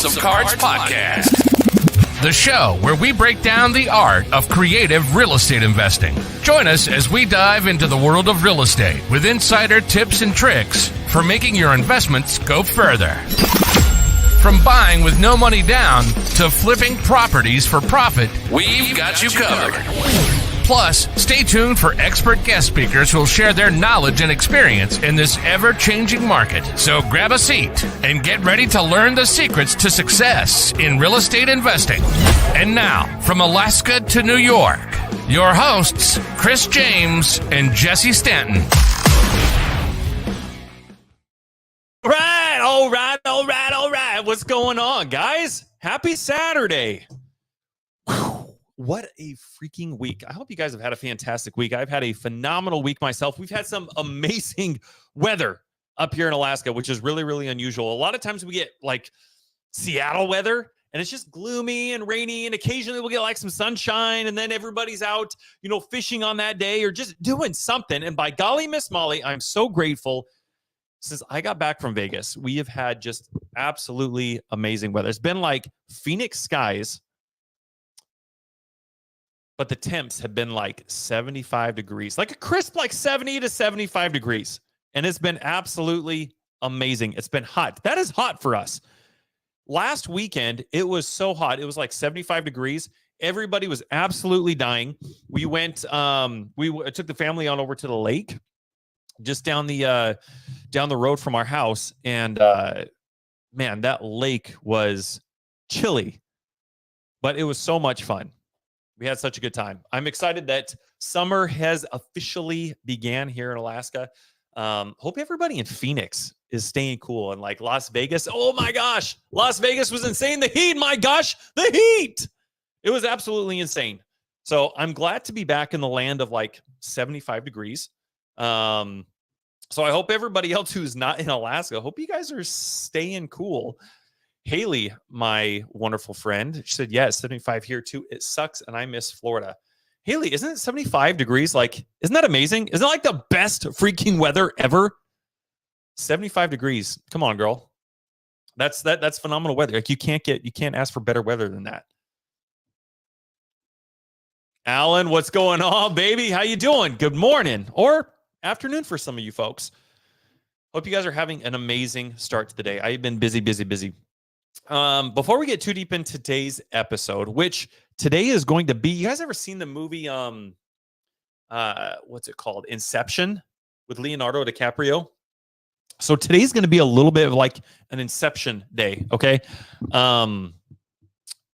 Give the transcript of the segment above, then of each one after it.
House of Cards podcast, the show where we break down the art of creative real estate investing. Join us as we dive into the world of real estate with insider tips and tricks for making your investments go further. From buying with no money down to flipping properties for profit, we've got you covered. Plus, stay tuned for expert guest speakers who will share their knowledge and experience in this ever-changing market. So grab a seat and get ready to learn the secrets to success in real estate investing. And now, from Alaska to New York, your hosts, Chris James and Jesse Stanton. All right. What's going on, guys? Happy Saturday. What a freaking week. I hope you guys have had a fantastic week. I've had a phenomenal week myself. We've had some amazing weather up here in Alaska, which is really, really unusual. A lot of times we get like Seattle weather and it's just gloomy and rainy, and occasionally we'll get like some sunshine, and then everybody's out, fishing on that day or just doing something. And by golly, Miss Molly, I'm so grateful. Since I got back from Vegas, we have had just absolutely amazing weather. It's been like Phoenix skies, but the temps have been like 75 degrees, like a crisp, like 70 to 75 degrees. And it's been absolutely amazing. It's been hot. That is hot for us. Last weekend, it was so hot. It was like 75 degrees. Everybody was absolutely dying. We went, I took the family on over to the lake, just down the road from our house. And man, that lake was chilly, but it was so much fun. We had such a good time. I'm excited that summer has officially began here in Alaska. Hope everybody in Phoenix is staying cool. And like Las Vegas, oh my gosh, Las Vegas was insane. The heat, my gosh, the heat. It was absolutely insane. So I'm glad to be back in the land of like 75 degrees. So I hope everybody else who's not in Alaska, hope you guys are staying cool. Haley, my wonderful friend, she said, yeah, it's 75 here too. It sucks, and I miss Florida. Haley, isn't it 75 degrees? Like, isn't that amazing? Isn't it like the best freaking weather ever? 75 degrees. Come on, girl. That's phenomenal weather. Like, you can't ask for better weather than that. Alan, what's going on, baby? How you doing? Good morning or afternoon for some of you folks. Hope you guys are having an amazing start to the day. I've been busy. Before we get too deep into today's episode, which today is going to be, you guys ever seen the movie, what's it called? Inception with Leonardo DiCaprio. So today's going to be a little bit of like an Inception day. Okay.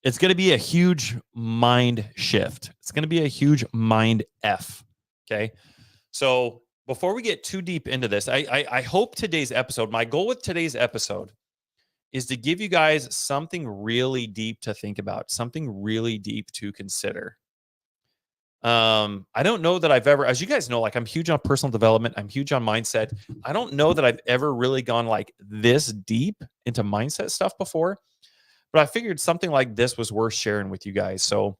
It's going to be a huge mind shift. It's going to be a huge mind F. Okay. So before we get too deep into this, I hope today's episode, my goal with today's episode is to give you guys something really deep to think about, something really deep to consider. I don't know that I've ever, as you guys know, like I'm huge on personal development. I'm huge on mindset. I don't know that I've ever really gone like this deep into mindset stuff before, but I figured something like this was worth sharing with you guys. So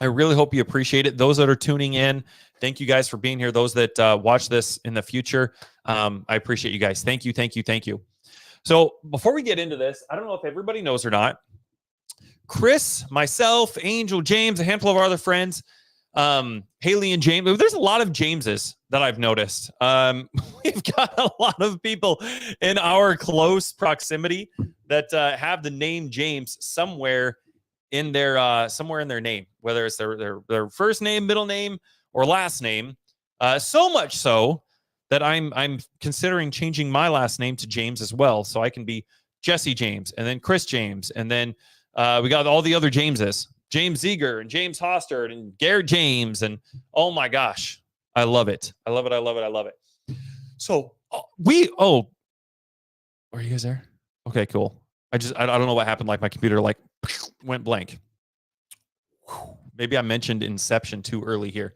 I really hope you appreciate it. Those that are tuning in, thank you guys for being here. Those that watch this in the future, I appreciate you guys. Thank you. So before we get into this, I don't know if everybody knows or not. Chris, myself, Angel, James, a handful of our other friends, Haley and James. There's a lot of Jameses that I've noticed. We've got a lot of people in our close proximity that have the name James somewhere in their name, whether it's their first name, middle name, or last name. So much so that I'm considering changing my last name to James as well, so I can be Jesse James, and then Chris James, and then we got all the other Jameses, James Zeger, and James Hostert, and Garrett James, and oh my gosh, I love it. So are you guys there? Okay, cool. I don't know what happened. Like my computer like went blank. Maybe I mentioned Inception too early here.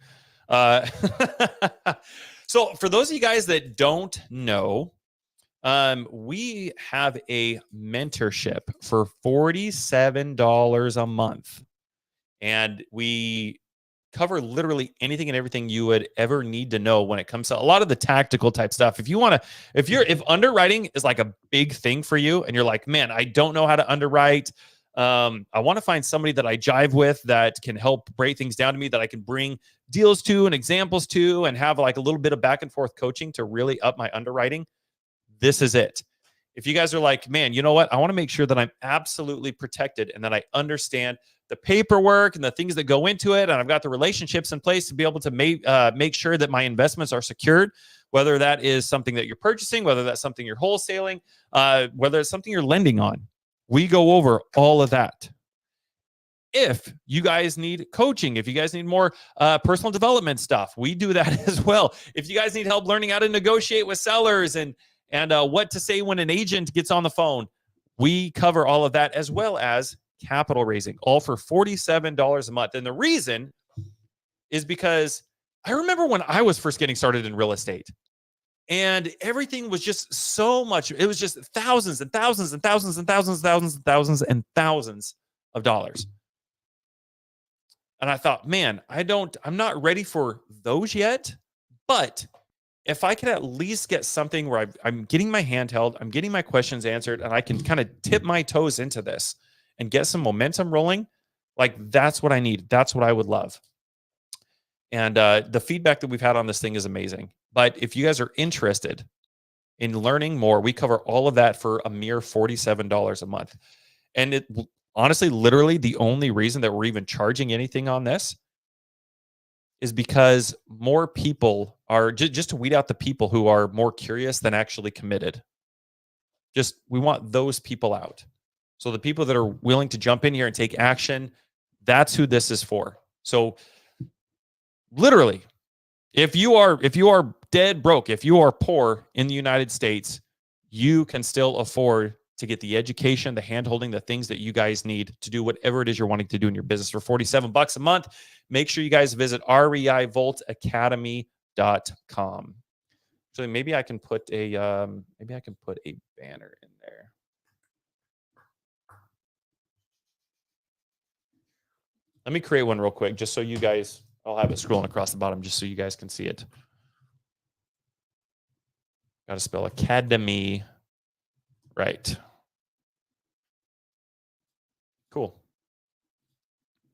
So for those of you guys that don't know, we have a mentorship for $47 a month. And we cover literally anything and everything you would ever need to know when it comes to a lot of the tactical type stuff. If underwriting is like a big thing for you and you're like, man, I don't know how to underwrite. I want to find somebody that I jive with that can help break things down to me, that I can bring deals to and examples to and have like a little bit of back and forth coaching to really up my underwriting. This is it. If you guys are like, man, you know what? I want to make sure that I'm absolutely protected and that I understand the paperwork and the things that go into it. And I've got the relationships in place to be able to make sure that my investments are secured, whether that is something that you're purchasing, whether that's something you're wholesaling, whether it's something you're lending on. We go over all of that. If you guys need coaching, if you guys need more personal development stuff, we do that as well. If you guys need help learning how to negotiate with sellers and what to say when an agent gets on the phone, we cover all of that, as well as capital raising, all for $47 a month. And the reason is because I remember when I was first getting started in real estate, and everything was just so much. It was just thousands and thousands and thousands and thousands and thousands and thousands and thousands of dollars. And I thought, man, I'm not ready for those yet. But if I could at least get something where I'm getting my hand held, I'm getting my questions answered, and I can kind of tip my toes into this and get some momentum rolling, like that's what I need. That's what I would love. And the feedback that we've had on this thing is amazing. But if you guys are interested in learning more, we cover all of that for a mere $47 a month. And it honestly, literally, the only reason that we're even charging anything on this is because more people are just to weed out the people who are more curious than actually committed. We want those people out. So the people that are willing to jump in here and take action, that's who this is for. So literally, if you are dead broke, if you are poor in the United States, you can still afford to get the education, the hand-holding, the things that you guys need to do whatever it is you're wanting to do in your business for $47 a month. Make sure you guys visit reivoltacademy.com. So maybe I can put a banner in there. Let me create one real quick, just so you guys, I'll have it scrolling across the bottom just so you guys can see it. Got to spell academy right. Cool.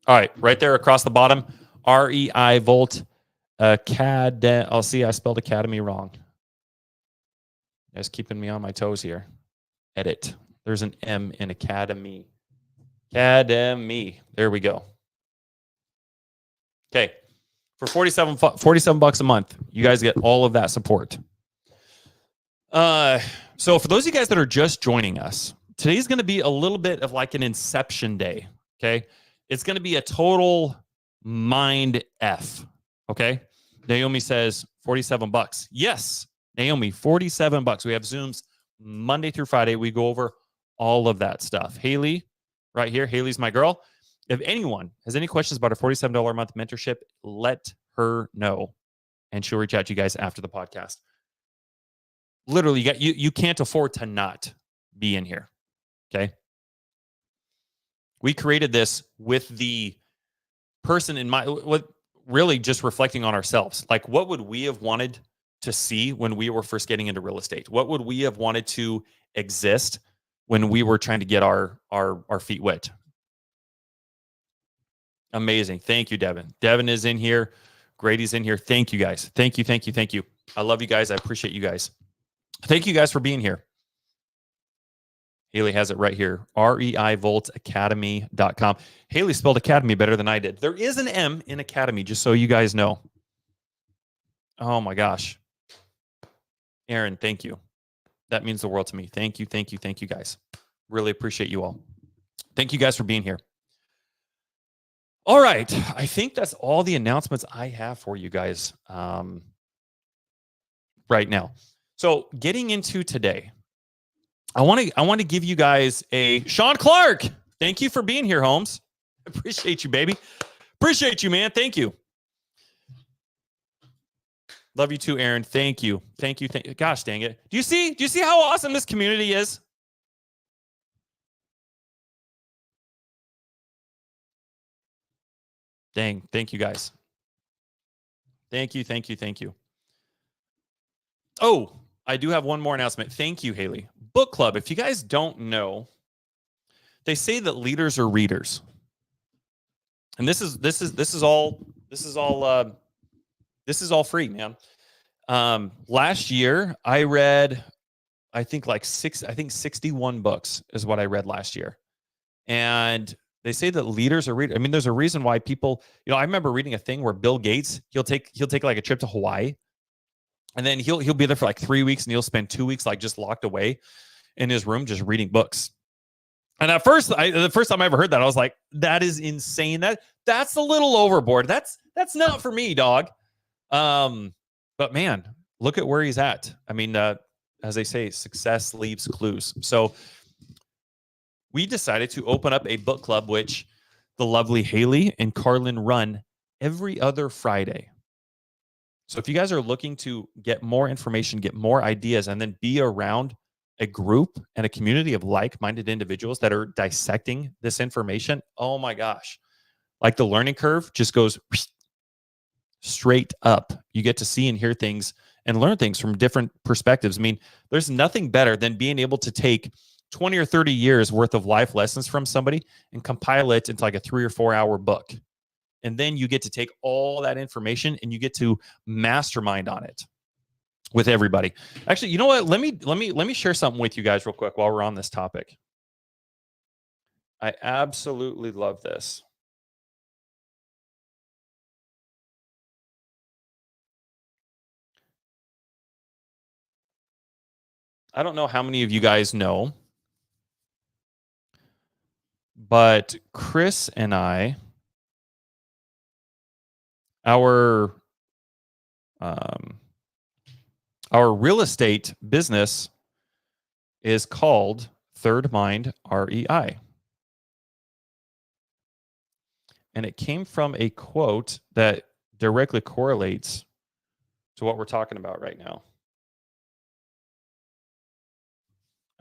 All right, right there across the bottom, REI Volt Academy. I'll see, I spelled academy wrong. You guys keeping me on my toes here. Edit. There's an M in academy. Academy. There we go. Okay. For $47 a month, you guys get all of that support. So for those of you guys that are just joining us, today's going to be a little bit of like an inception day. Okay. It's going to be a total mind F. Okay. Naomi says $47. Yes. Naomi, $47. We have Zooms Monday through Friday. We go over all of that stuff. Haley, right here. Haley's my girl. If anyone has any questions about a $47 a month mentorship, let her know, and she'll reach out to you guys after the podcast. Literally, you can't afford to not be in here. Okay. We created this with the person in mind, what really just reflecting on ourselves. Like, what would we have wanted to see when we were first getting into real estate? What would we have wanted to exist when we were trying to get our feet wet? Amazing. Thank you, Devin. Devin is in here. Grady's in here. Thank you, guys. Thank you. Thank you. Thank you. I love you guys. I appreciate you guys. Thank you guys for being here. Haley has it right here. reivoltacademy.com. Haley spelled academy better than I did. There is an M in academy, just so you guys know. Oh my gosh. Aaron, thank you. That means the world to me. Thank you. Thank you. Thank you, guys. Really appreciate you all. Thank you guys for being here. All right. I think that's all the announcements I have for you guys right now. So getting into today, I want to give you guys a Sean Clark. Thank you for being here, Holmes. Appreciate you, baby. Appreciate you, man. Thank you. Love you too, Aaron. Thank you. Thank you. Gosh, dang it. Do you see how awesome this community is? Dang. Thank you, guys. Thank you, thank you, thank you. Oh, I do have one more announcement. Thank you, Haley. Book club. If you guys don't know, they say that leaders are readers, and this is all free, man. Last year I read, I think 61 books is what I read last year, and they say that leaders are readers. I mean, there's a reason why people. I remember reading a thing where Bill Gates he'll take like a trip to Hawaii. And then he'll be there for like 3 weeks, and he'll spend 2 weeks like just locked away in his room, just reading books. And at first, the first time I ever heard that, I was like, "That is insane. That's a little overboard. That's not for me, dog." But man, look at where he's at. I mean, as they say, success leaves clues. So we decided to open up a book club, which the lovely Haley and Carlin run every other Friday. So if you guys are looking to get more information, get more ideas, and then be around a group and a community of like-minded individuals that are dissecting this information, oh my gosh, like the learning curve just goes straight up. You get to see and hear things and learn things from different perspectives. I mean, there's nothing better than being able to take 20 or 30 years worth of life lessons from somebody and compile it into like a 3 or 4 hour book. And then you get to take all that information and you get to mastermind on it with everybody. Actually, you know what? Let me share something with you guys real quick while we're on this topic. I absolutely love this. I don't know how many of you guys know, but Chris and I, our real estate business is called Third Mind REI. And it came from a quote that directly correlates to what we're talking about right now.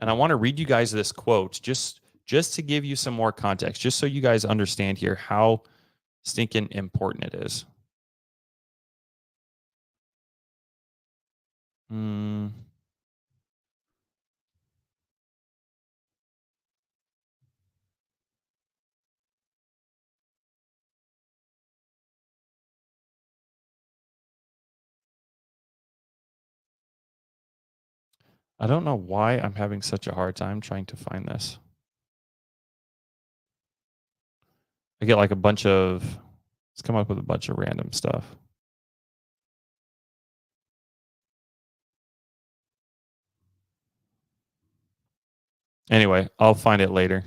And I want to read you guys this quote just to give you some more context, just so you guys understand here how stinking important it is. I don't know why I'm having such a hard time trying to find this. I get like let's come up with a bunch of random stuff. Anyway, I'll find it later.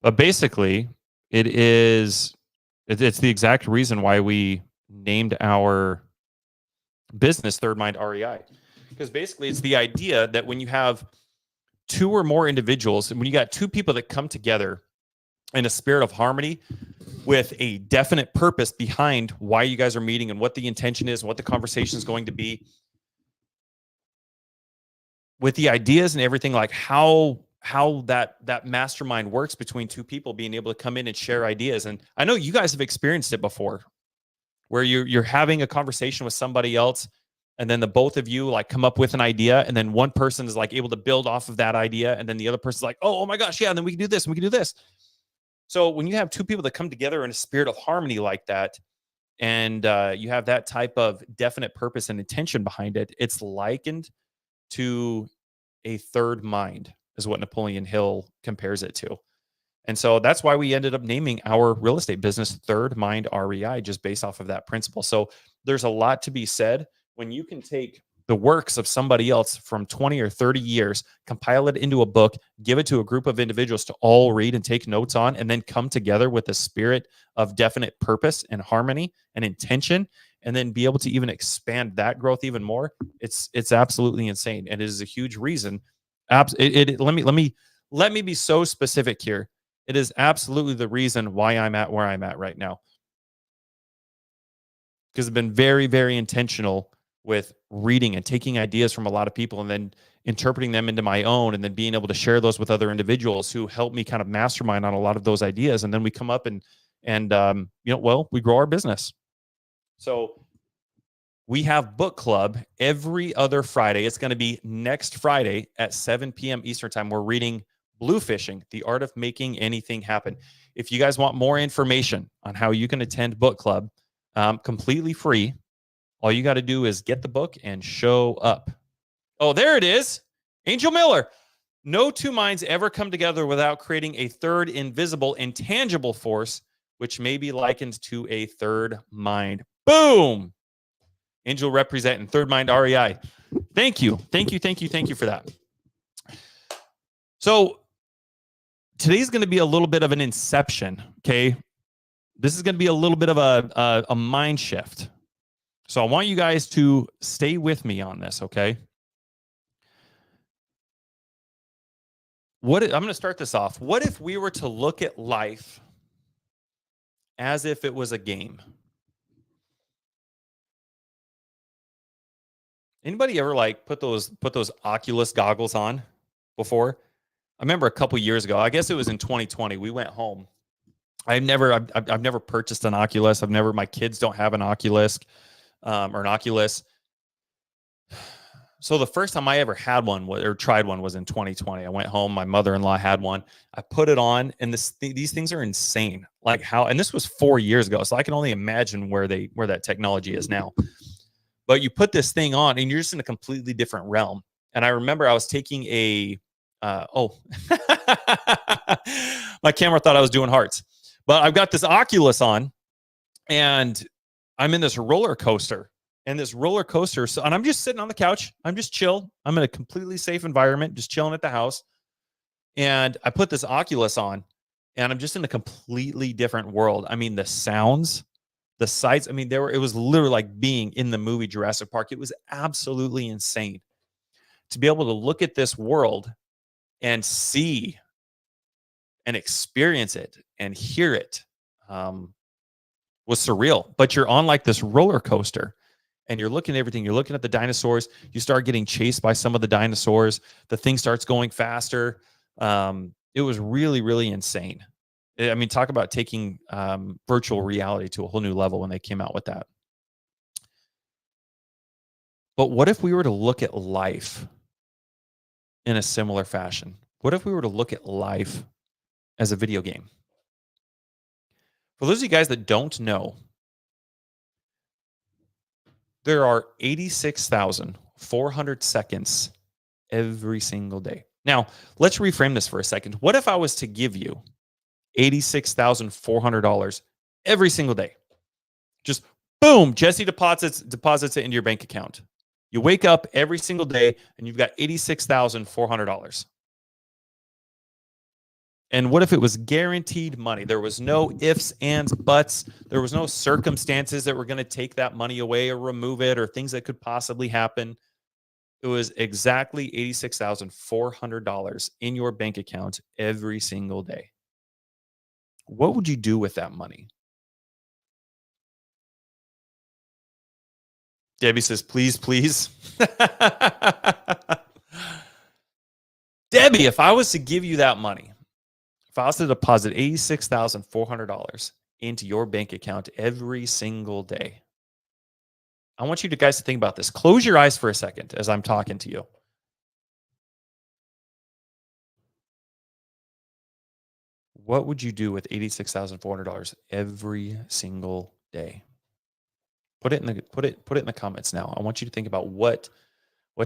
But basically, it's the exact reason why we named our business Third Mind REI. Because basically it's the idea that when you have two or more individuals, and when you got two people that come together in a spirit of harmony with a definite purpose behind why you guys are meeting and what the intention is and what the conversation is going to be, with the ideas and everything, like how that mastermind works between two people being able to come in and share ideas. And I know you guys have experienced it before, where you're having a conversation with somebody else, and then the both of you like come up with an idea, and then one person is like able to build off of that idea, and then the other person's like, oh my gosh, yeah, and then we can do this and we can do this. So when you have two people that come together in a spirit of harmony like that, and you have that type of definite purpose and intention behind it, it's likened to a third mind, is what Napoleon Hill compares it to. And so that's why we ended up naming our real estate business Third Mind REI, just based off of that principle. So there's a lot to be said when you can take the works of somebody else from 20 or 30 years, compile it into a book, give it to a group of individuals to all read and take notes on, and then come together with a spirit of definite purpose and harmony and intention, and then be able to even expand that growth even more. It's absolutely insane. And it is a huge reason. Let me be so specific here. It is absolutely the reason why I'm at where I'm at right now. Because I've been very, very intentional with reading and taking ideas from a lot of people and then interpreting them into my own, and then being able to share those with other individuals who help me kind of mastermind on a lot of those ideas. And then we come up and we grow our business. So We have book club every other Friday. It's going to be next Friday at 7 p.m. Eastern time. We're reading Bluefishing, The Art of Making Anything Happen. If you guys want more information on how you can attend book club, completely free, all you got to do is get the book and show up. Oh, there it is. Angel Miller. No two minds ever come together without creating a third invisible, intangible force, which may be likened to a third mind. Boom. Angel representing Third Mind REI. Thank you. Thank you for that. So today's going to be a little bit of an inception, okay? This is going to be a little bit of a mind shift. So I want you guys to stay with me on this, okay? I'm going to start this off. What if we were to look at life as if it was a game? Anybody ever like put those Oculus goggles on before? I remember a couple years ago, I guess it was in 2020, we went home. I've never purchased an Oculus. My kids don't have an Oculus or an Oculus. So the first time I ever had one or tried one was in 2020. I went home. My mother-in-law had one. I put it on, and these things are insane. Like how, and this was 4 years ago, so I can only imagine where that technology is now. But you put this thing on, and you're just in a completely different realm. And I remember I was taking my camera thought I was doing hearts, but I've got this Oculus on, and I'm in this roller coaster. And this roller coaster, and I'm just sitting on the couch. I'm just chill. I'm in a completely safe environment, just chilling at the house. And I put this Oculus on, and I'm just in a completely different world. I mean, the sounds, the sights. I mean, it was literally like being in the movie Jurassic Park. It was absolutely insane to be able to look at this world and see and experience it and hear it. Was surreal. But you're on like this roller coaster. And you're looking at everything. You're looking at the dinosaurs. You start getting chased by some of the dinosaurs. The thing starts going faster. It was really, really insane. I mean, talk about taking virtual reality to a whole new level when they came out with that. But what if we were to look at life in a similar fashion? What if we were to look at life as a video game? For those of you guys that don't know, there are 86,400 seconds every single day. Now, let's reframe this for a second. What if I was to give you $86,400 every single day? Just boom, Jesse deposits it into your bank account. You wake up every single day and you've got $86,400. And what if it was guaranteed money? There was no ifs, ands, buts. There was no circumstances that were going to take that money away or remove it or things that could possibly happen. It was exactly $86,400 in your bank account every single day. What would you do with that money? Debbie says, please, please. Debbie, if I was to give you that money, if I was to deposit $86,400 into your bank account every single day, I want you guys to think about this. Close your eyes for a second as I'm talking to you. What would you do with $86,400 every single day? Put it in the comments now. I want you to think about what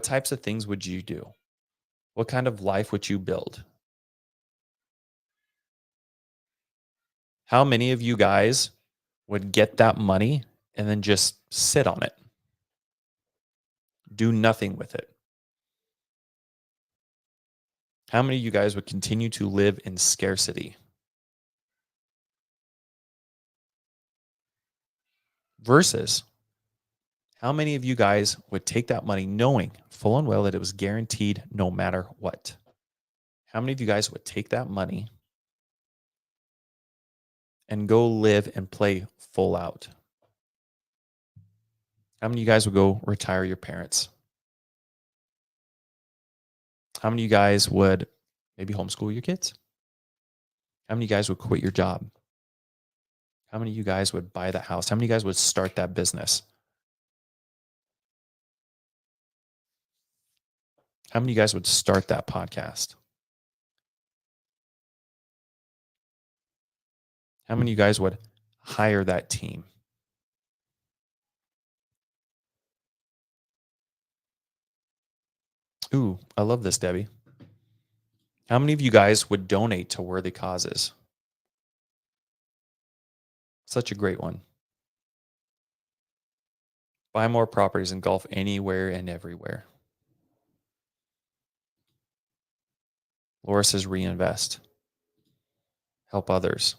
types of things would you do? What kind of life would you build? How many of you guys would get that money and then just sit on it? Do nothing with it? How many of you guys would continue to live in scarcity? Versus, how many of you guys would take that money knowing full and well that it was guaranteed no matter what? How many of you guys would take that money and go live and play full out? How many of you guys would go retire your parents? How many of you guys would maybe homeschool your kids? How many of you guys would quit your job? How many of you guys would buy that house? How many of you guys would start that business? How many of you guys would start that podcast? How many of you guys would hire that team? Ooh, I love this, Debbie. How many of you guys would donate to worthy causes? Such a great one. Buy more properties in golf anywhere and everywhere. Laura says reinvest. Help others.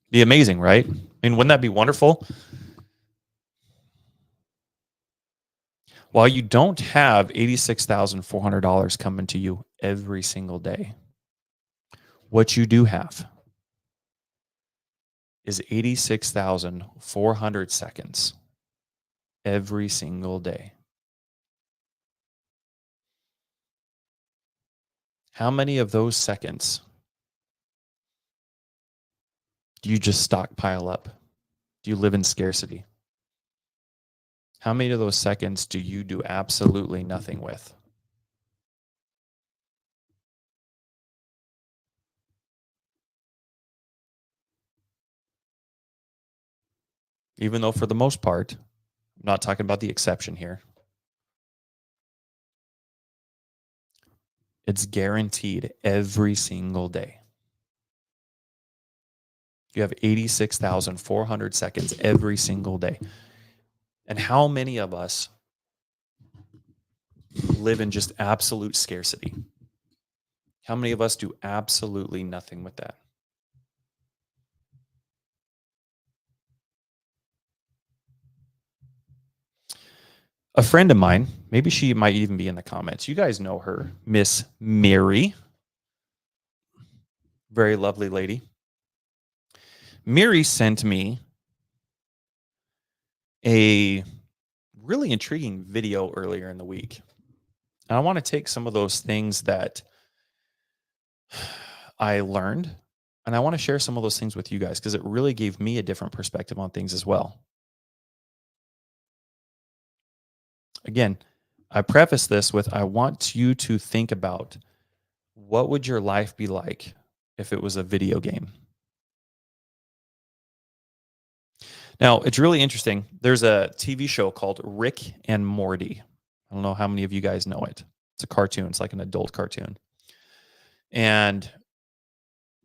Be amazing, right? I mean, wouldn't that be wonderful? While you don't have $86,400 coming to you every single day, what you do have is 86,400 seconds every single day. How many of those seconds do you just stockpile up? Do you live in scarcity? How many of those seconds do you do absolutely nothing with? Even though for the most part, I'm not talking about the exception here, it's guaranteed every single day. You have 86,400 seconds every single day. And how many of us live in just absolute scarcity? How many of us do absolutely nothing with that? A friend of mine, maybe she might even be in the comments. You guys know her, Miss Mary. Very lovely lady. Mary sent me a really intriguing video earlier in the week. And I want to take some of those things that I learned and I want to share some of those things with you guys because it really gave me a different perspective on things as well. Again, I preface this with I want you to think about what would your life be like if it was a video game? Now, it's really interesting. There's a TV show called Rick and Morty. I don't know how many of you guys know it. It's a cartoon. It's like an adult cartoon. And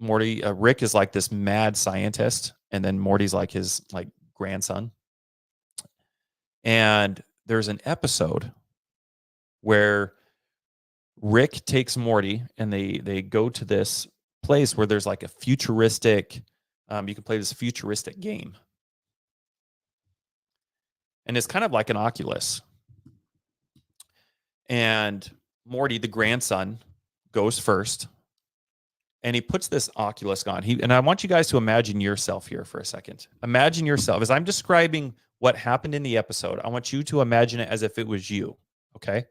Rick is like this mad scientist, and then Morty's like his grandson. And there's an episode where Rick takes Morty and they go to this place where there's like a futuristic, you can play this futuristic game. And it's kind of like an Oculus. And Morty, the grandson, goes first. And he puts this Oculus on. And I want you guys to imagine yourself here for a second. Imagine yourself. As I'm describing what happened in the episode, I want you to imagine it as if it was you. Okay?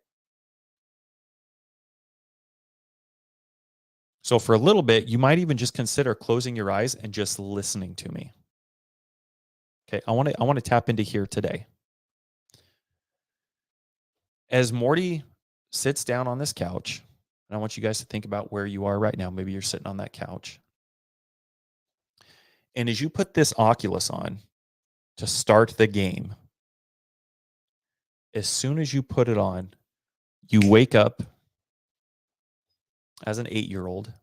So for a little bit, you might even just consider closing your eyes and just listening to me. Okay, I want to tap into here today. As Morty sits down on this couch, and I want you guys to think about where you are right now. Maybe you're sitting on that couch. And as you put this Oculus on to start the game, as soon as you put it on, you wake up as an 8-year-old,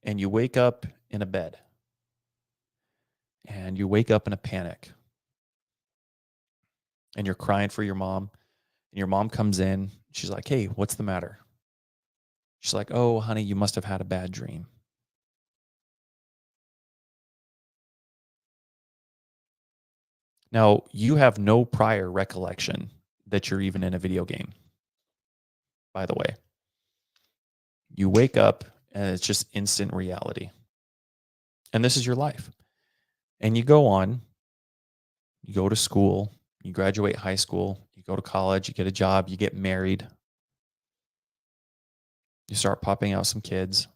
and you wake up in a bed, and you wake up in a panic, and you're crying for your mom, and your mom comes in. She's like, "Hey, what's the matter?" She's like, "Oh, honey, you must have had a bad dream." Now, you have no prior recollection that you're even in a video game, by the way. You wake up and it's just instant reality. And this is your life. And you go on, you go to school, you graduate high school, you go to college, you get a job, you get married. You start popping out some kids.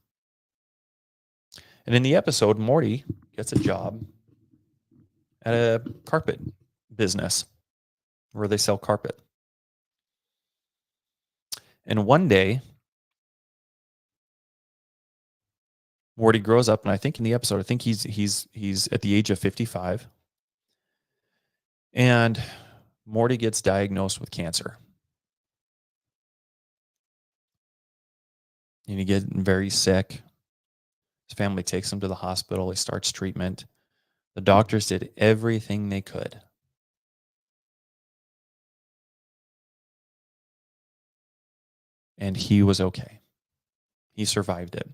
And in the episode, Morty gets a job at a carpet business. where they sell carpet. And one day, Morty grows up, and I think in the episode, I think he's at the age of 55, and Morty gets diagnosed with cancer. And he gets very sick. His family takes him to the hospital. He starts treatment. The doctors did everything they could. And he was okay. He survived it.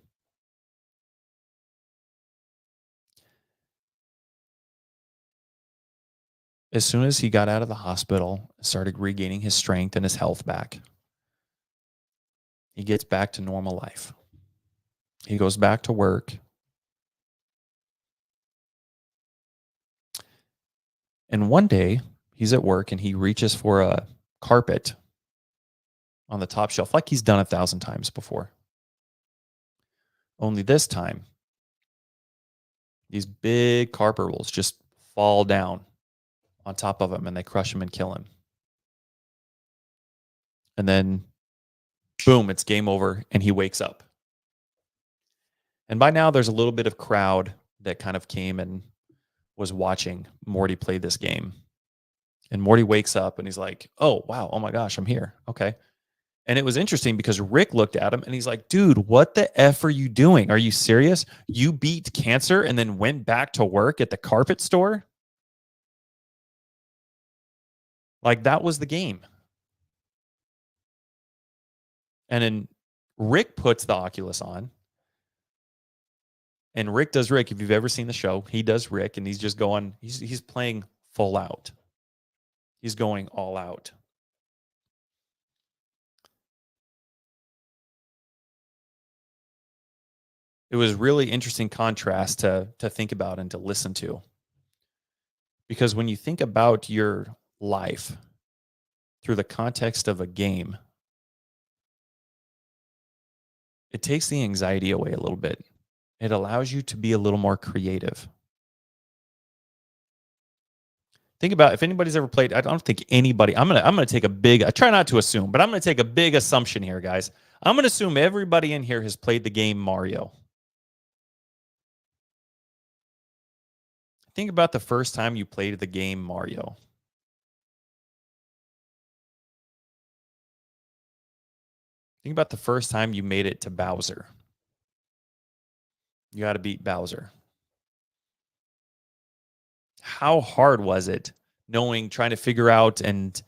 As soon as he got out of the hospital, started regaining his strength and his health back, he gets back to normal life. He goes back to work. And one day, he's at work and he reaches for a carpet on the top shelf, like he's done 1,000 times before. Only this time, these big carpet rolls just fall down on top of him and they crush him and kill him. And then, boom, it's game over and he wakes up. And by now, there's a little bit of crowd that kind of came and was watching Morty play this game. And Morty wakes up and he's like, oh, wow, oh my gosh, I'm here. Okay. And it was interesting because Rick looked at him and he's like, dude, what the F are you doing? Are you serious? You beat cancer and then went back to work at the carpet store? Like, that was the game. And then Rick puts the Oculus on. And Rick does Rick. If you've ever seen the show, he does Rick, and he's just going, he's playing full out. He's going all out. It was really interesting contrast to think about and to listen to. Because when you think about your life through the context of a game, it takes the anxiety away a little bit. It allows you to be a little more creative. Think about if anybody's ever played, I don't think anybody, I'm gonna take a big, I try not to assume, but I'm gonna take a big assumption here, guys. I'm gonna assume everybody in here has played the game Mario. Think about the first time you played the game Mario. Think about the first time you made it to Bowser. You got to beat Bowser. How hard was it trying to figure out and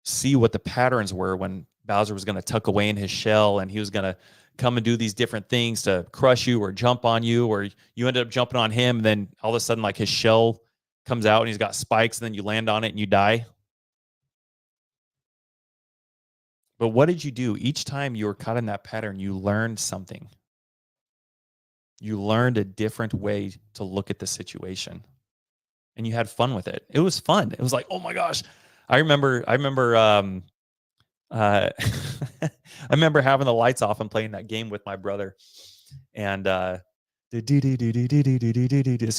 see what the patterns were when Bowser was going to tuck away in his shell and he was going to come and do these different things to crush you or jump on you, or you ended up jumping on him and then all of a sudden like his shell comes out and he's got spikes and then you land on it and you die. But what did you do? Each time you were caught in that pattern, you learned something. You learned a different way to look at the situation. And you had fun with it. It was fun. It was like, oh my gosh. I remember I remember having the lights off and playing that game with my brother. And as soon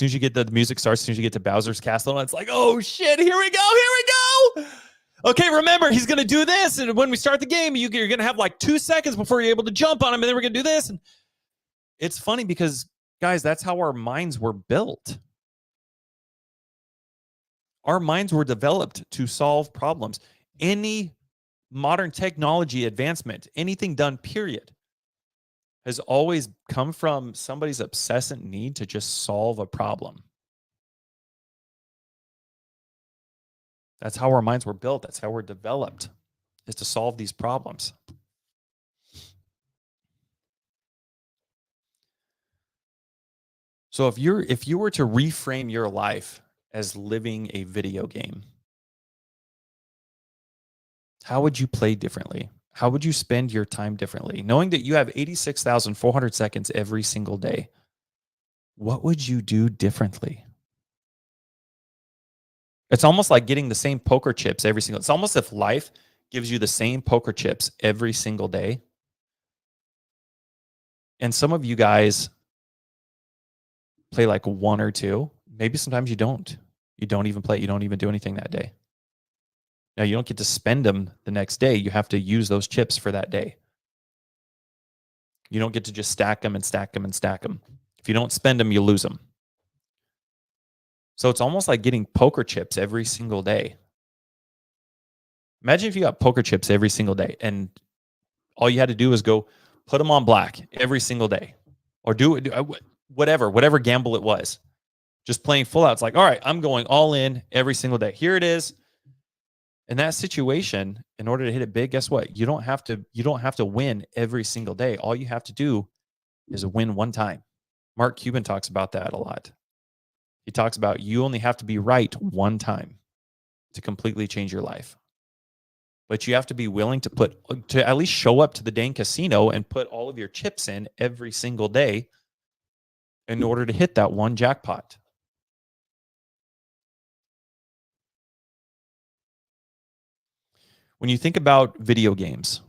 as you get the music starts, as soon as you get to Bowser's Castle, it's like, oh shit, here we go. Okay, remember, he's going to do this. And when we start the game, you're going to have like 2 seconds before you're able to jump on him. And then we're going to do this. And it's funny because, guys, that's how our minds were built. Our minds were developed to solve problems. Any modern technology advancement, anything done, period, has always come from somebody's obsessive need to just solve a problem. That's how our minds were built. That's how we're developed, is to solve these problems. So if you were to reframe your life as living a video game, how would you play differently? How would you spend your time differently? Knowing that you have 86,400 seconds every single day, what would you do differently? It's almost like getting the same poker chips every single. It's almost if life gives you the same poker chips every single day. And some of you guys play like one or two. Maybe sometimes you don't. You don't even play. You don't even do anything that day. Now, you don't get to spend them the next day. You have to use those chips for that day. You don't get to just stack them and stack them and stack them. If you don't spend them, you lose them. So it's almost like getting poker chips every single day. Imagine if you got poker chips every single day and all you had to do was go put them on black every single day, or do whatever gamble it was. Just playing full out. It's like, all right, I'm going all in every single day. Here it is. In that situation, in order to hit it big, guess what? You don't have to win every single day. All you have to do is win one time. Mark Cuban talks about that a lot. He talks about you only have to be right one time to completely change your life. But you have to be willing to at least show up to the dang casino and put all of your chips in every single day in order to hit that one jackpot. When you think about video games,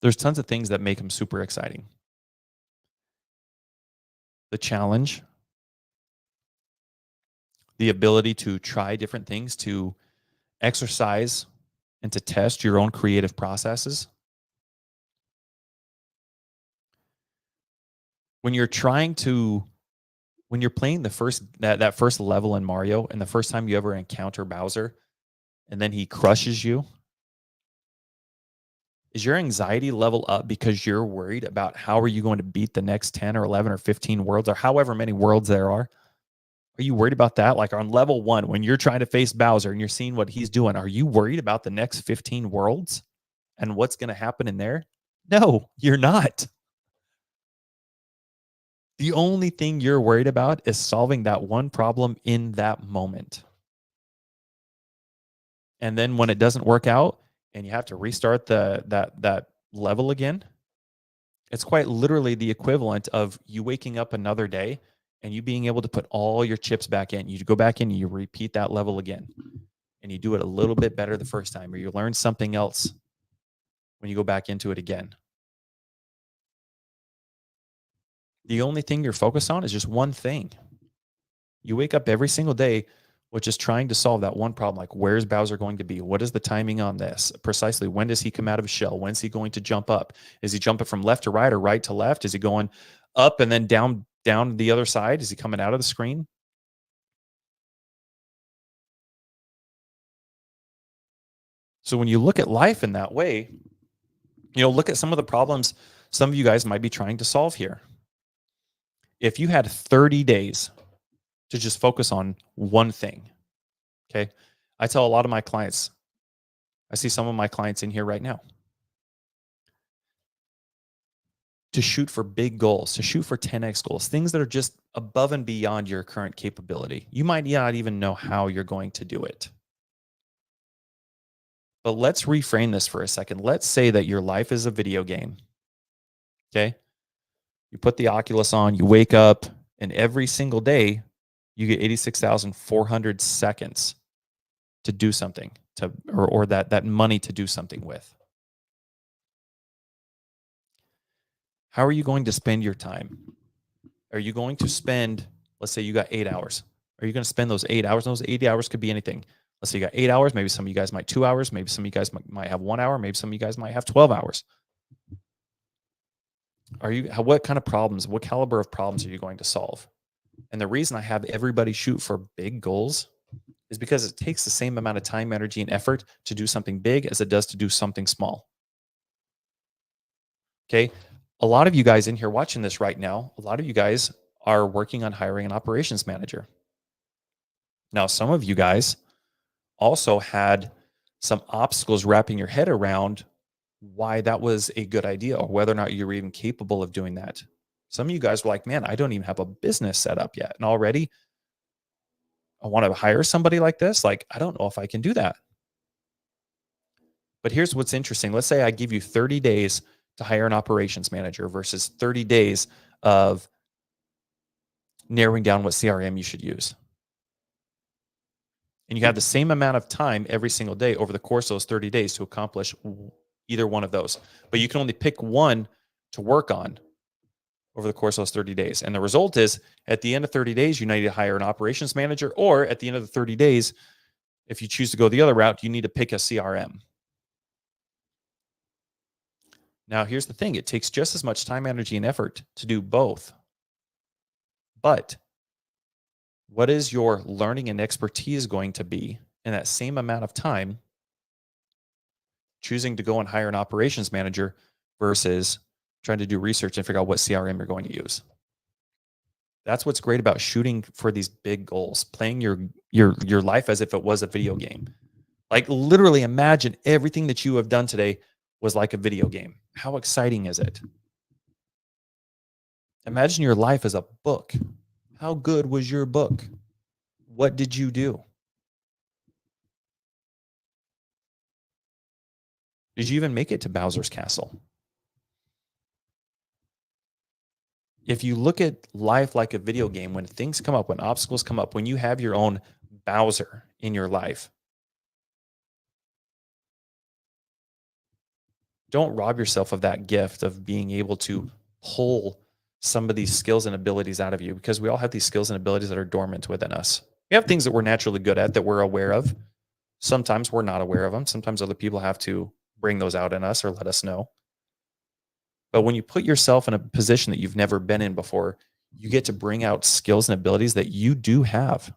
there's tons of things that make them super exciting. The challenge, the ability to try different things, to exercise and to test your own creative processes. When you're playing that first level in Mario, and the first time you ever encounter Bowser, and then he crushes you, is your anxiety level up because you're worried about how are you going to beat the next 10 or 11 or 15 worlds, or however many worlds there are? Are you worried about that? Like on level 1, when you're trying to face Bowser and you're seeing what he's doing, are you worried about the next 15 worlds and what's going to happen in there? No, you're not. The only thing you're worried about is solving that one problem in that moment. And then when it doesn't work out and you have to restart that level again, it's quite literally the equivalent of you waking up another day and you being able to put all your chips back in. You go back in and you repeat that level again. And you do it a little bit better the first time, or you learn something else when you go back into it again. The only thing you're focused on is just one thing. You wake up every single day with just trying to solve that one problem. Like, where's Bowser going to be? What is the timing on this? Precisely, when does he come out of his shell? When's he going to jump up? Is he jumping from left to right or right to left? Is he going up and then down the other side? Is he coming out of the screen? So when you look at life in that way, look at some of the problems some of you guys might be trying to solve here. If you had 30 days to just focus on one thing, okay? I tell a lot of my clients, I see some of my clients in here right now, to shoot for big goals, to shoot for 10x goals, things that are just above and beyond your current capability. You might not even know how you're going to do it. But let's reframe this for a second. Let's say that your life is a video game, okay? You put the Oculus on, you wake up, and every single day, you get 86,400 seconds to do something, or that money to do something with. How are you going to spend your time? Are you going to spend, let's say you got 8 hours. Are you going to spend those 8 hours? Those 8 hours could be anything. Let's say you got 8 hours. Maybe some of you guys might 2 hours. Maybe some of you guys might have 1 hour. Maybe some of you guys might have 12 hours. What kind of problems, what caliber of problems are you going to solve? And the reason I have everybody shoot for big goals is because it takes the same amount of time, energy, and effort to do something big as it does to do something small. Okay. A lot of you guys in here watching this right now, a lot of you guys are working on hiring an operations manager. Now, some of you guys also had some obstacles wrapping your head around why that was a good idea, or whether or not you were even capable of doing that. Some of you guys were like, man, I don't even have a business set up yet, and already I want to hire somebody like this. Like, I don't know if I can do that. But here's what's interesting. Let's say I give you 30 days to hire an operations manager versus 30 days of narrowing down what CRM you should use. And you have the same amount of time every single day over the course of those 30 days to accomplish either one of those. But you can only pick one to work on. over the course of those 30 days. And the result is at the end of 30 days, you need to hire an operations manager, or at the end of the 30 days, if you choose to go the other route, you need to pick a CRM. Now, here's the thing. It takes just as much time, energy, and effort to do both. But what is your learning and expertise going to be in that same amount of time choosing to go and hire an operations manager versus trying to do research and figure out what CRM you're going to use? That's what's great about shooting for these big goals, playing your life as if it was a video game. Like literally imagine everything that you have done today was like a video game. How exciting is it? Imagine your life as a book. How good was your book? What did you do? Did you even make it to Bowser's Castle? If you look at life like a video game, when things come up, when obstacles come up, when you have your own Bowser in your life, don't rob yourself of that gift of being able to pull some of these skills and abilities out of you, because we all have these skills and abilities that are dormant within us. We have things that we're naturally good at that we're aware of. Sometimes we're not aware of them. Sometimes other people have to bring those out in us or let us know. But when you put yourself in a position that you've never been in before, you get to bring out skills and abilities that you do have.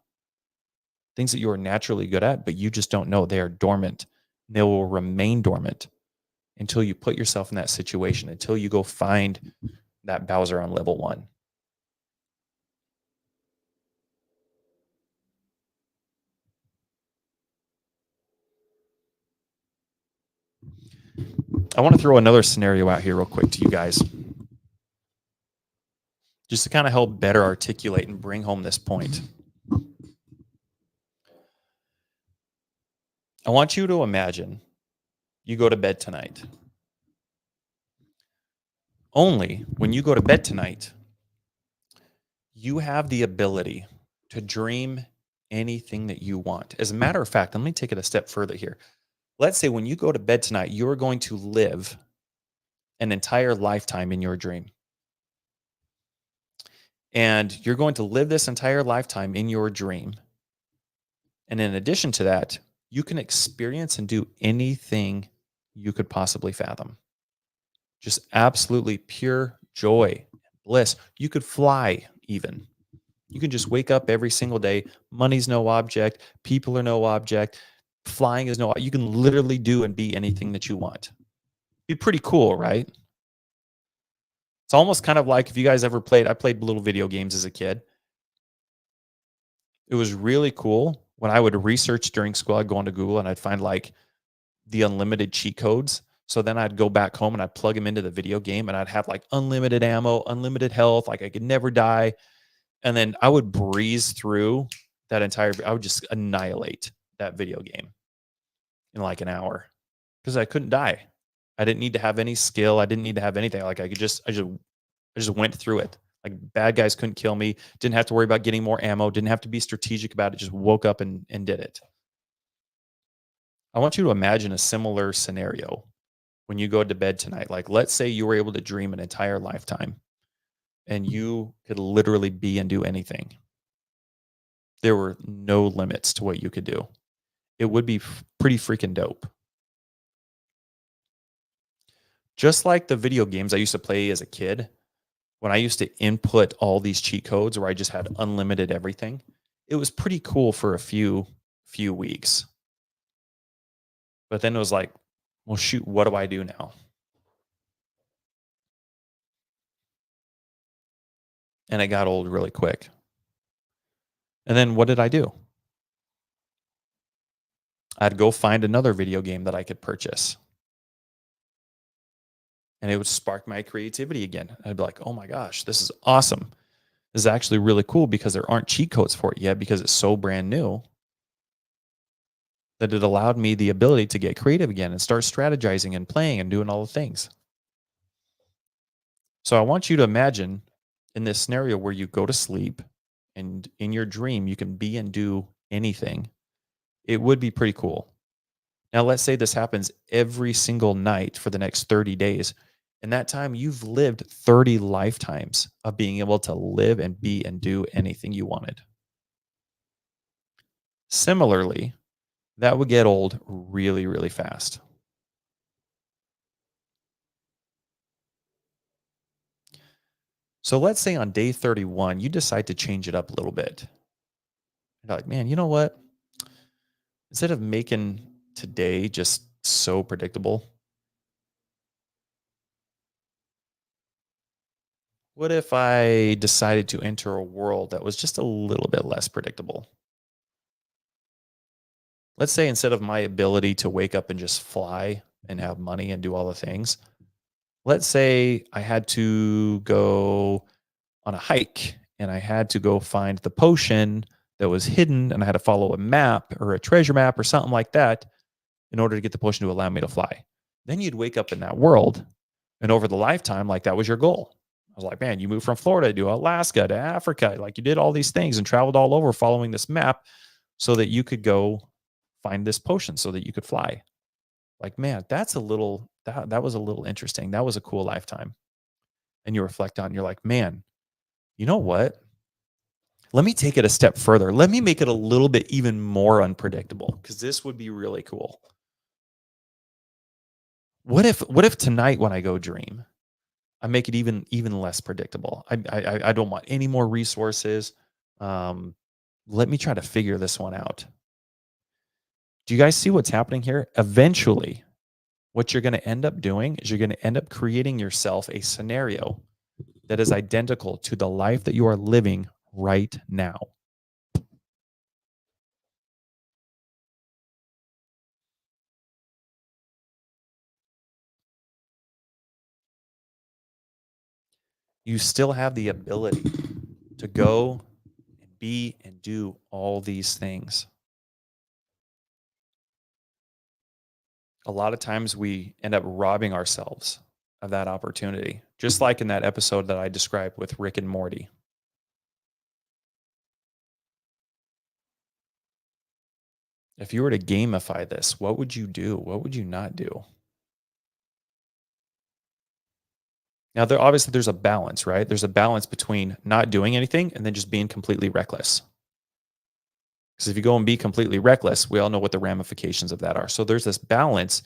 Things that you are naturally good at, but you just don't know. They are dormant. They will remain dormant until you put yourself in that situation, until you go find that Bowser on level 1. I want to throw another scenario out here real quick to you guys, just to kind of help better articulate and bring home this point. I want you to imagine you go to bed tonight. Only when you go to bed tonight, you have the ability to dream anything that you want. As a matter of fact, let me take it a step further here. Let's say when you go to bed tonight, you're going to live an entire lifetime in your dream. And you're going to live this entire lifetime in your dream. And in addition to that, you can experience and do anything you could possibly fathom. Just absolutely pure joy, bliss. You could fly even. You can just wake up every single day. Money's no object. People are no object. Flying is no, you can literally do and be anything that you want. It'd be pretty cool, right? It's almost kind of like if you guys ever played, I played little video games as a kid. It was really cool when I would research during school. I'd go onto Google and I'd find like the unlimited cheat codes. So then I'd go back home and I'd plug them into the video game and I'd have like unlimited ammo, unlimited health, like I could never die. And then I would breeze through that entire, I would just annihilate that video game in like an hour because I couldn't die. I didn't need to have any skill. I didn't need to have anything. Like I just went through it. Like bad guys couldn't kill me. Didn't have to worry about getting more ammo. Didn't have to be strategic about it. Just woke up and did it. I want you to imagine a similar scenario when you go to bed tonight. Like let's say you were able to dream an entire lifetime and you could literally be and do anything. There were no limits to what you could do. It would be pretty freaking dope. Just like the video games I used to play as a kid, when I used to input all these cheat codes where I just had unlimited everything, it was pretty cool for a few weeks. But then it was like, well, shoot, what do I do now? And it got old really quick. And then what did I do? I'd go find another video game that I could purchase. And it would spark my creativity again. I'd be like, oh my gosh, this is awesome. This is actually really cool because there aren't cheat codes for it yet because it's so brand new that it allowed me the ability to get creative again and start strategizing and playing and doing all the things. So I want you to imagine in this scenario where you go to sleep and in your dream, you can be and do anything. It would be pretty cool. Now, let's say this happens every single night for the next 30 days. In that time, you've lived 30 lifetimes of being able to live and be and do anything you wanted. Similarly, that would get old really, really fast. So let's say on day 31, you decide to change it up a little bit. You're like, man, you know what? Instead of making today just so predictable, what if I decided to enter a world that was just a little bit less predictable? Let's say instead of my ability to wake up and just fly and have money and do all the things, let's say I had to go on a hike and I had to go find the potion that was hidden and I had to follow a map or a treasure map or something like that in order to get the potion to allow me to fly. Then you'd wake up in that world and over the lifetime, like that was your goal. I was like, man, you moved from Florida to Alaska to Africa. Like you did all these things and traveled all over following this map so that you could go find this potion so that you could fly. Like, man, that's a little, that was a little interesting. That was a cool lifetime. And you reflect on, you're like, man, you know what? Let me take it a step further. Let me make it a little bit even more unpredictable because this would be really cool. What if tonight when I go dream, I make it even less predictable? I don't want any more resources. Let me try to figure this one out. Do you guys see what's happening here? Eventually, what you're going to end up doing is you're going to end up creating yourself a scenario that is identical to the life that you are living right now. You still have the ability to go and be and do all these things. A lot of times we end up robbing ourselves of that opportunity, just like in that episode that I described with Rick and Morty. If you were to gamify this, what would you do? What would you not do? Now, there's a balance, right? There's a balance between not doing anything and then just being completely reckless. Because if you go and be completely reckless, we all know what the ramifications of that are. So there's this balance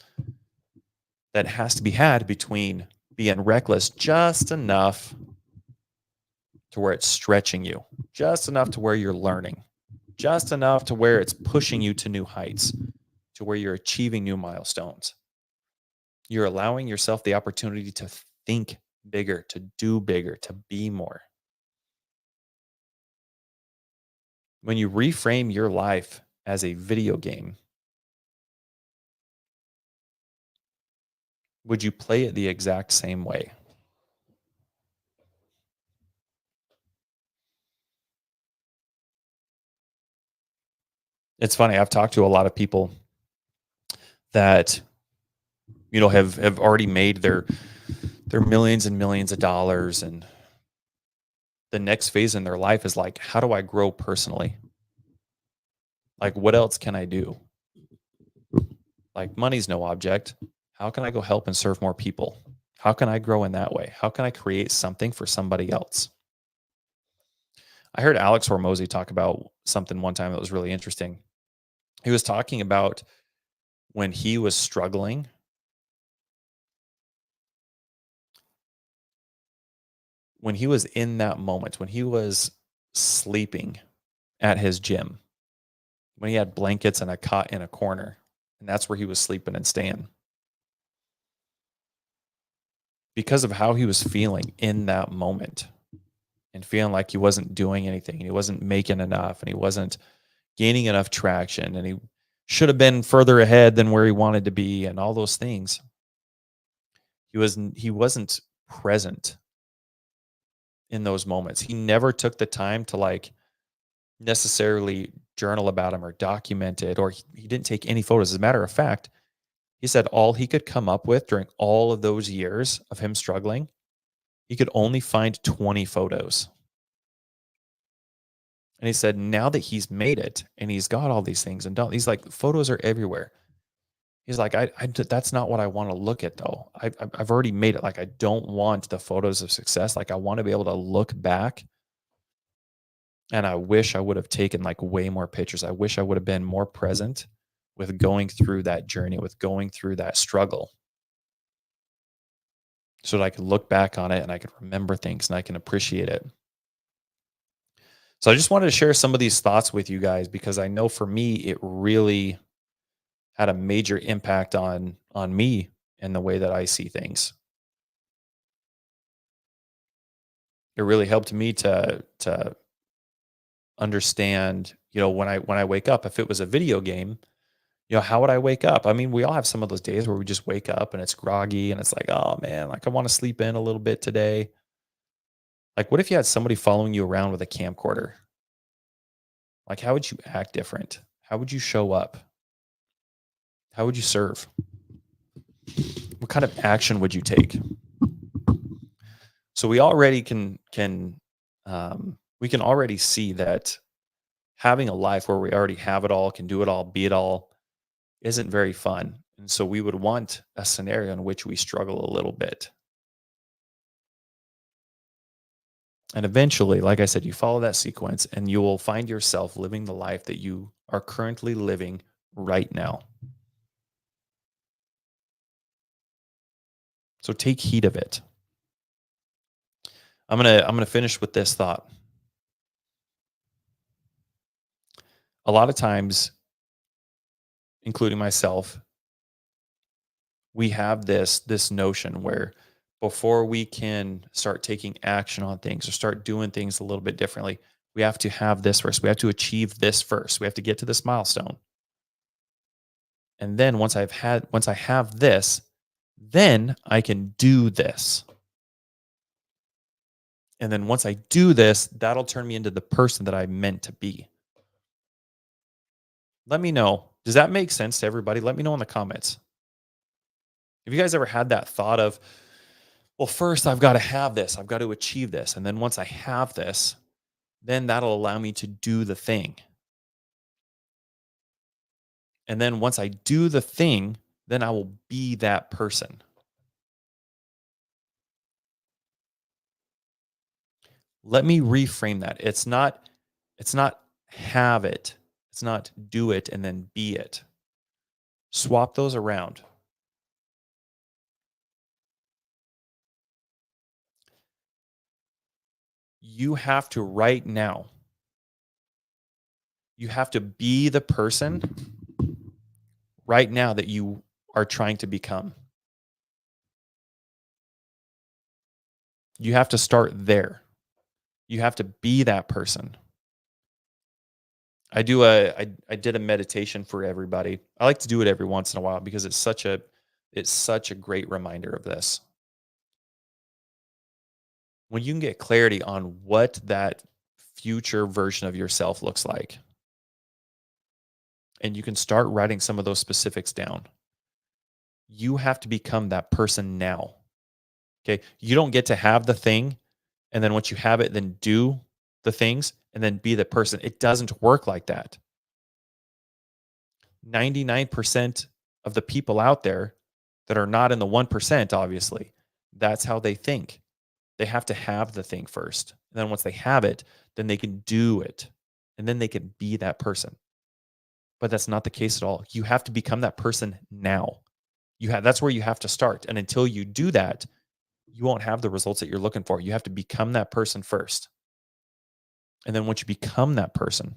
that has to be had between being reckless just enough to where it's stretching you, just enough to where you're learning, just enough to where it's pushing you to new heights, to where you're achieving new milestones. You're allowing yourself the opportunity to think bigger, to do bigger, to be more. When you reframe your life as a video game, would you play it the exact same way? It's funny. I've talked to a lot of people that, you know, have already made their millions and millions of dollars, and the next phase in their life is like, how do I grow personally? Like, what else can I do? Like, money's no object. How can I go help and serve more people? How can I grow in that way? How can I create something for somebody else? I heard Alex Hormozy talk about something one time that was really interesting. He was talking about when he was struggling, when he was in that moment, when he was sleeping at his gym, when he had blankets and a cot in a corner, and that's where he was sleeping and staying. Because of how he was feeling in that moment and feeling like he wasn't doing anything and he wasn't making enough and he wasn't gaining enough traction and he should have been further ahead than where he wanted to be and all those things. He wasn't present in those moments. He never took the time to like necessarily journal about him or document it, or he didn't take any photos. As a matter of fact, he said all he could come up with during all of those years of him struggling, he could only find 20 photos. And he said now that he's made it and he's got all these things and he's like, photos are everywhere. He's like, that's not what I want to look at though. I've already made it. Like, I don't want the photos of success. Like, I want to be able to look back, and I wish I would have taken like way more pictures. I wish I would have been more present with going through that journey, with going through that struggle, so that I could look back on it and I could remember things and I can appreciate it. So I just wanted to share some of these thoughts with you guys, because I know for me, it really had a major impact on me and the way that I see things. It really helped me to understand, when I wake up, if it was a video game, how would I wake up? I mean, we all have some of those days where we just wake up and it's groggy and it's like, oh man, like I want to sleep in a little bit today. Like, what if you had somebody following you around with a camcorder? Like, how would you act different? How would you show up? How would you serve? What kind of action would you take? So we already we can already see that having a life where we already have it all, can do it all, be it all, isn't very fun. And so we would want a scenario in which we struggle a little bit. And eventually, like I said, you follow that sequence and you will find yourself living the life that you are currently living right now. So take heed of it. I'm gonna finish with this thought. A lot of times, including myself, we have this notion where before we can start taking action on things or start doing things a little bit differently, we have to have this first. We have to achieve this first. We have to get to this milestone. And then once I have this, then I can do this. And then once I do this, that'll turn me into the person that I meant to be. Let me know. Does that make sense to everybody? Let me know in the comments. Have you guys ever had that thought of, well, first I've got to have this, I've got to achieve this. And then once I have this, then that'll allow me to do the thing. And then once I do the thing, then I will be that person. Let me reframe that. It's not have it. It's not do it and then be it. Swap those around. You have to right now. You have to be the person right now that you are trying to become. You have to start there. You have to be that person. I did a meditation for everybody. I like to do it every once in a while because it's such a great reminder of this. When you can get clarity on what that future version of yourself looks like, and you can start writing some of those specifics down, you have to become that person now. Okay. You don't get to have the thing, and then once you have it, then do the things and then be the person. It doesn't work like that. 99% of the people out there that are not in the 1%, obviously, that's how they think. They have to have the thing first. And then once they have it, then they can do it. And then they can be that person. But that's not the case at all. You have to become that person now. That's where you have to start. And until you do that, you won't have the results that you're looking for. You have to become that person first. And then once you become that person,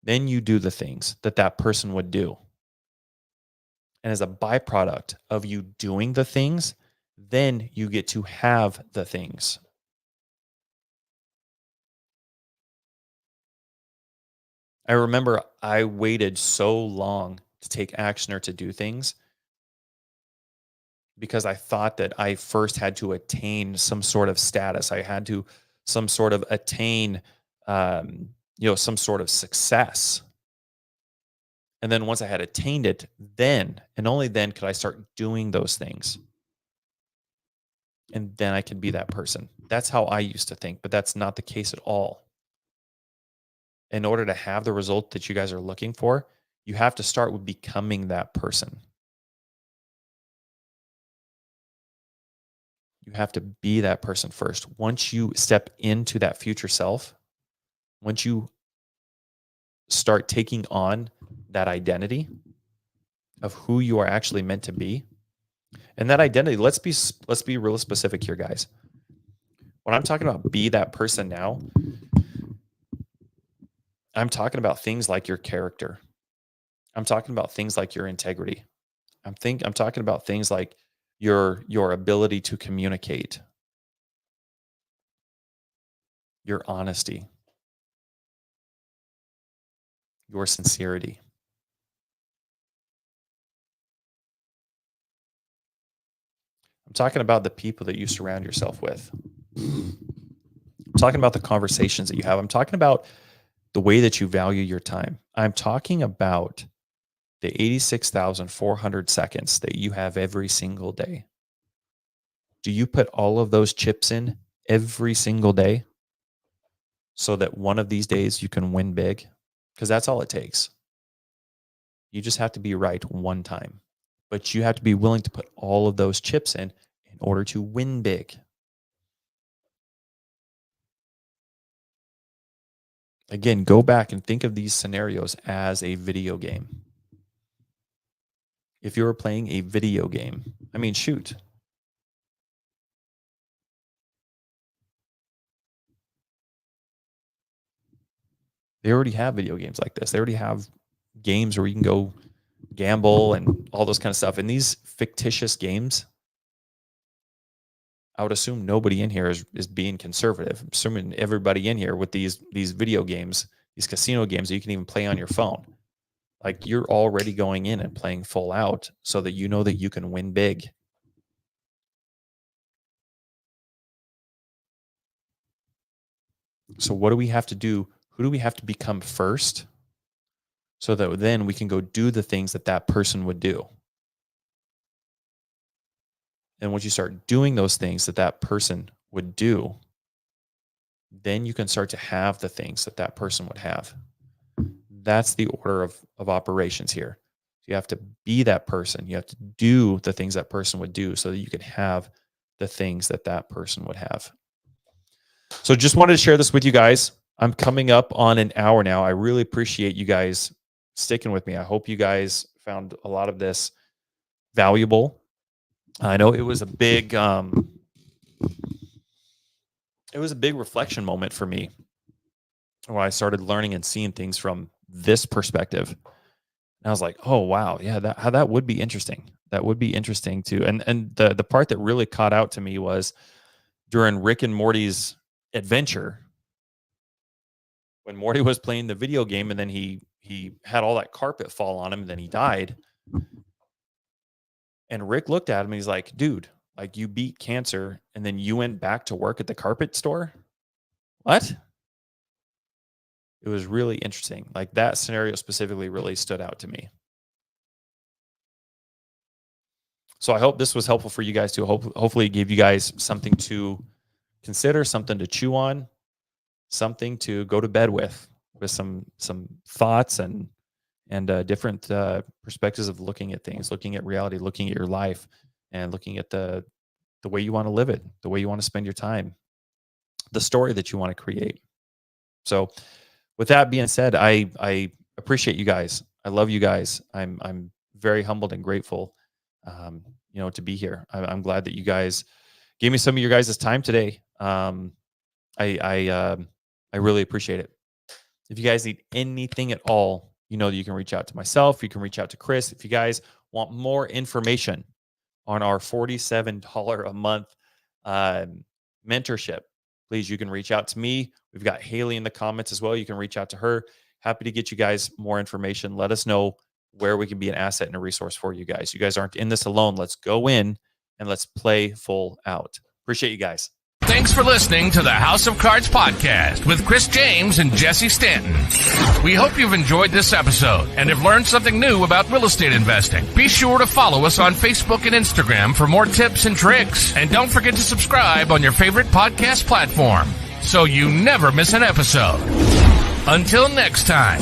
then you do the things that person would do. And as a byproduct of you doing the things, then you get to have the things. I remember I waited so long to take action or to do things because I thought that I first had to attain some sort of status. I had to some sort of attain, some sort of success. And then once I had attained it, then and only then could I start doing those things. And then I can be that person. That's how I used to think, but that's not the case at all. In order to have the result that you guys are looking for, You have to start with becoming that person. You have to be that person first. Once you step into that future self, once you start taking on that identity of who you are actually meant to be, and that identity, let's be real specific here, guys. When I'm talking about be that person now, I'm talking about things like your character. I'm talking about things like your integrity. I'm talking about things like your ability to communicate, your honesty, your sincerity. I'm talking about the people that you surround yourself with. I'm talking about the conversations that you have. I'm talking about the way that you value your time. I'm talking about the 86,400 seconds that you have every single day. Do you put all of those chips in every single day so that one of these days you can win big? Because that's all it takes. You just have to be right one time. But you have to be willing to put all of those chips in order to win big. Again, go back and think of these scenarios as a video game. If you were playing a video game, I mean, shoot. They already have video games like this. They already have games where you can go gamble and all those kind of stuff. And these fictitious games, I would assume nobody in here is being conservative. I'm assuming everybody in here with these video games, these casino games that you can even play on your phone, like you're already going in and playing full out so that you know that you can win big. So what do we have to do? Who do we have to become first so that then we can go do the things that that person would do? And once you start doing those things that that person would do, then you can start to have the things that that person would have. That's the order of operations here. You have to be that person. You have to do the things that person would do so that you can have the things that that person would have. So just wanted to share this with you guys. I'm coming up on an hour now. I really appreciate you guys sticking with me. I hope you guys found a lot of this valuable. I know it was a big reflection moment for me when I started learning and seeing things from this perspective. And I was like, oh wow, yeah, that would be interesting. That would be interesting too. And the part that really caught out to me was during Rick and Morty's adventure, when Morty was playing the video game and then he had all that carpet fall on him and then he died. And Rick looked at him and he's like, dude, like you beat cancer and then you went back to work at the carpet store? What? It was really interesting. Like that scenario specifically really stood out to me. So I hope this was helpful for you guys too. Hopefully it gave you guys something to consider, something to chew on, something to go to bed with some thoughts and different perspectives of looking at things, looking at reality, looking at your life, and looking at the way you want to live it, the way you want to spend your time, the story that you want to create. So with that being said, I appreciate you guys. I love you guys. I'm very humbled and grateful, to be here. I'm glad that you guys gave me some of your guys' time today. I really appreciate it. If you guys need anything at all, you know that you can reach out to myself. You can reach out to Chris. If you guys want more information on our $47 a month mentorship, please, you can reach out to me. We've got Haley in the comments as well. You can reach out to her. Happy to get you guys more information. Let us know where we can be an asset and a resource for you guys. You guys aren't in this alone. Let's go in and let's play full out. Appreciate you guys. Thanks for listening to the House of Cards podcast with Chris James and Jesse Stanton. We hope you've enjoyed this episode and have learned something new about real estate investing. Be sure to follow us on Facebook and Instagram for more tips and tricks. And don't forget to subscribe on your favorite podcast platform so you never miss an episode. Until next time.